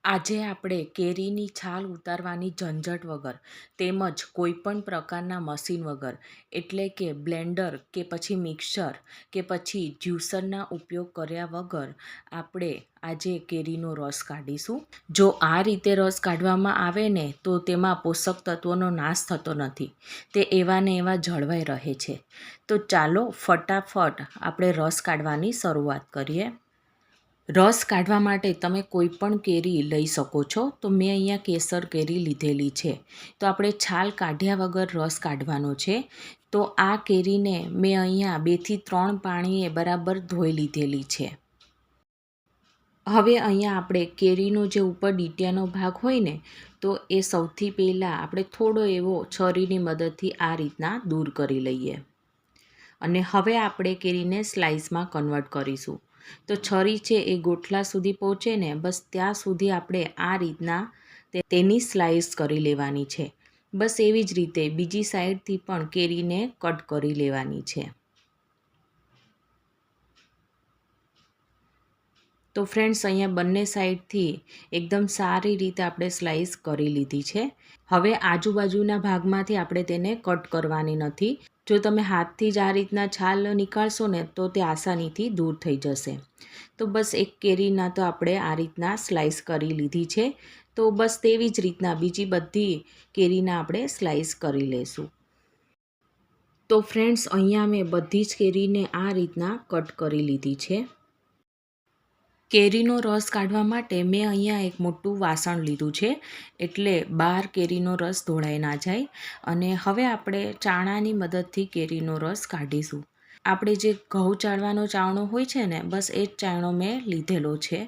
આજે આપણે કેરીની છાલ ઉતારવાની ઝંઝટ વગર તેમજ કોઈપણ પ્રકારના મશીન વગર એટલે કે બ્લેન્ડર કે પછી મિક્સર કે પછી જ્યુસરના ઉપયોગ કર્યા વગર આપણે આજે કેરીનો રસ કાઢીશું. જો આ રીતે રસ કાઢવામાં આવે ને તો તેમાં પોષક તત્વોનો નાશ થતો નથી, તે એવા ને એવા જળવાઈ રહે છે. તો ચાલો ફટાફટ આપણે રસ કાઢવાની શરૂઆત કરીએ. રસ કાઢવા માટે તમે કોઈ પણ કેરી લઈ શકો છો. તો મેં અહીંયા કેસર કેરી લીધેલી છે. તો આપણે છાલ કાઢ્યા વગર રસ કાઢવાનો છે. તો આ કેરીને મેં અહીંયા 2 થી 3 પાણીએ બરાબર ધોઈ લીધેલી છે. હવે અહીંયા આપણે કેરીનો જે ઉપર ડીટિયાનો ભાગ હોય ને, તો એ સૌથી પહેલાં આપણે થોડો એવો છરીની મદદથી આ રીતના દૂર કરી લઈએ. અને હવે આપણે કેરીને સ્લાઇસમાં કન્વર્ટ કરીશું. તો છરી છે એ ગોઠલા સુધી પહોંચે ને બસ ત્યાં સુધી આપણે આ રીતના તેની સ્લાઇસ કરી લેવાની છે. બસ એવી જ રીતે બીજી સાઈડથી પણ કેરીને કટ કરી લેવાની છે. તો ફ્રેન્ડ્સ, અહીંયા બંને સાઈડથી એકદમ સારી રીતે આપણે સ્લાઇસ કરી લીધી છે. હવે આજુબાજુના ભાગમાંથી આપણે તેને કટ કરવાની નથી. જો તમે હાથથી જ આ રીતના છાલ નીકાળશો ને તો તે આસાનીથી દૂર થઈ જશે. તો બસ એક કેરીના તો આપણે આ રીતના સ્લાઇસ કરી લીધી છે. તો બસ તેવી જ રીતના બીજી બધી કેરીના આપણે સ્લાઇસ કરી લઈશું. તો ફ્રેન્ડ્સ, અહીંયા મેં બધી જ કેરીને આ રીતના કટ કરી લીધી છે. કેરીનો રસ કાઢવા માટે મેં અહીંયા એક મોટું વાસણ લીધું છે, એટલે બહાર કેરીનો રસ ઢોળાઈ ના જાય. અને હવે આપણે ચાણાની મદદથી કેરીનો રસ કાઢીશું. આપણે જે ઘઉં ચાળવાનો ચાવણો હોય છે ને, બસ એ જ ચાવણો મેં લીધેલો છે.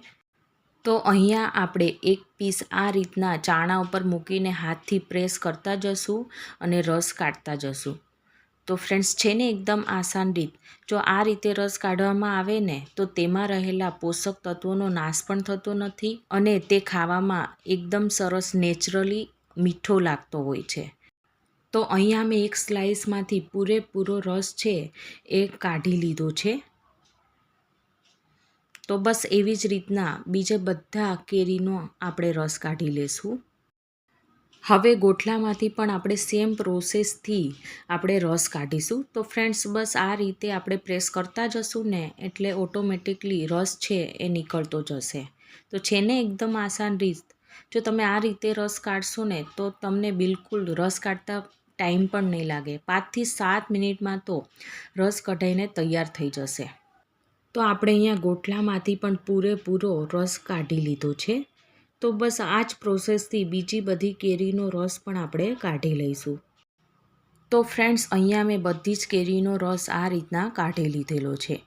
તો અહીંયા આપણે એક પીસ આ રીતના ચાણા ઉપર મૂકીને હાથથી પ્રેસ કરતા જશું અને રસ કાઢતા જશું. તો ફ્રેન્ડ્સ, છે ને એકદમ આસાન રીત. જો આ રીતે રસ કાઢવામાં આવે ને તો તેમાં રહેલા પોષક તત્વોનો નાશ પણ થતો નથી અને તે ખાવામાં એકદમ સરસ નેચરલી મીઠો લાગતો હોય છે. તો અહીંયા મેં એક સ્લાઇસમાંથી પૂરેપૂરો રસ છે એ કાઢી લીધો છે. તો બસ એવી જ રીતના બીજે બધા કેરીનો આપણે રસ કાઢી લેશું. હવે ગોઠલામાંથી પણ આપણે સેમ પ્રોસેસથી આપણે રસ કાઢીશું. તો ફ્રેન્ડ્સ, બસ આ રીતે આપણે પ્રેસ કરતા જશું ને એટલે ઓટોમેટિકલી રસ છે એ નીકળતો જશે. તો છે ને એકદમ આસાન રીત. જો તમે આ રીતે રસ કાઢશો ને તો તમને બિલકુલ રસ કાઢતા ટાઈમ પણ નહીં લાગે. 5 થી 7 મિનિટમાં તો રસ કઢાઈને તૈયાર થઈ જશે. તો આપણે અહીંયા ગોઠલામાંથી પણ પૂરેપૂરો રસ કાઢી લીધો છે. તો બસ આ જ પ્રોસેસથી બીજી બધી કેરીનો રસ પણ આપણે કાઢી લઈશું. તો ફ્રેન્ડ્સ, અહીંયા મેં બધી જ કેરીનો રસ આ રીતના કાઢી લીધેલો છે.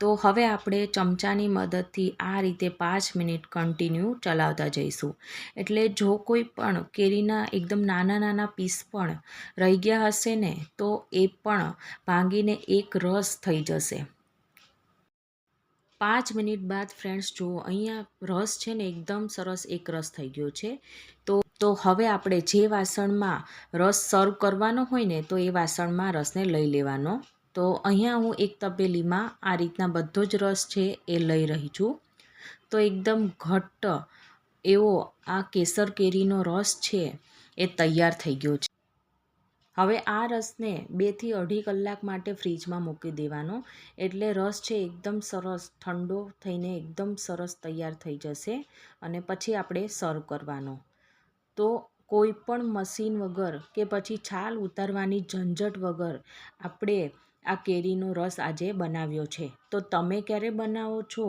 તો હવે આપણે ચમચાની મદદથી આ રીતે 5 મિનિટ કન્ટિન્યુ ચલાવતા જઈશું. એટલે જો કોઈ પણ કેરીના એકદમ નાના નાના પીસ પણ રહી ગયા હશે ને તો એ પણ ભાંગીને એક રસ થઈ જશે. 5 મિનિટ બાદ ફ્રેન્ડ્સ, જુઓ અહીંયા રસ છે ને એકદમ સરસ એક રસ થઈ ગયો છે. તો હવે આપણે જે વાસણમાં રસ સર્વ કરવાનો હોય ને તો એ વાસણમાં રસને લઈ લેવાનો. તો અહીંયા હું એક તપેલીમાં આ રીતના બધો જ રસ છે એ લઈ રહી છું. તો એકદમ ઘટ્ટ એવો આ કેસર કેરીનો રસ છે એ તૈયાર થઈ ગયો છે. હવે આ રસને 2 થી 2.5 કલાક માટે ફ્રીજમાં મૂકી દેવાનો. એટલે રસ છે એકદમ સરસ ઠંડો થઈને એકદમ સરસ તૈયાર થઈ જશે અને પછી આપણે સર્વ કરવાનો. તો કોઈ પણ મશીન વગર કે પછી છાલ ઉતારવાની ઝંઝટ વગર આપણે આ કેરીનો રસ આજે બનાવ્યો છે. તો તમે ક્યારે બનાવો છો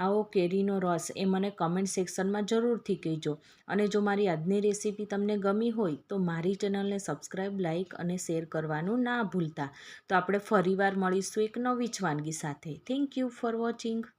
આવો કેરીનો રસ એ મને કમેન્ટ સેક્શનમાં જરૂરથી કહેજો. અને જો મારી આજની રેસીપી તમને ગમી હોય તો મારી ચેનલને સબસ્ક્રાઈબ, લાઈક અને શેર કરવાનું ના ભૂલતા. તો આપણે ફરીવાર મળીશું એક નવી જ વાનગી સાથે. Thank you for watching.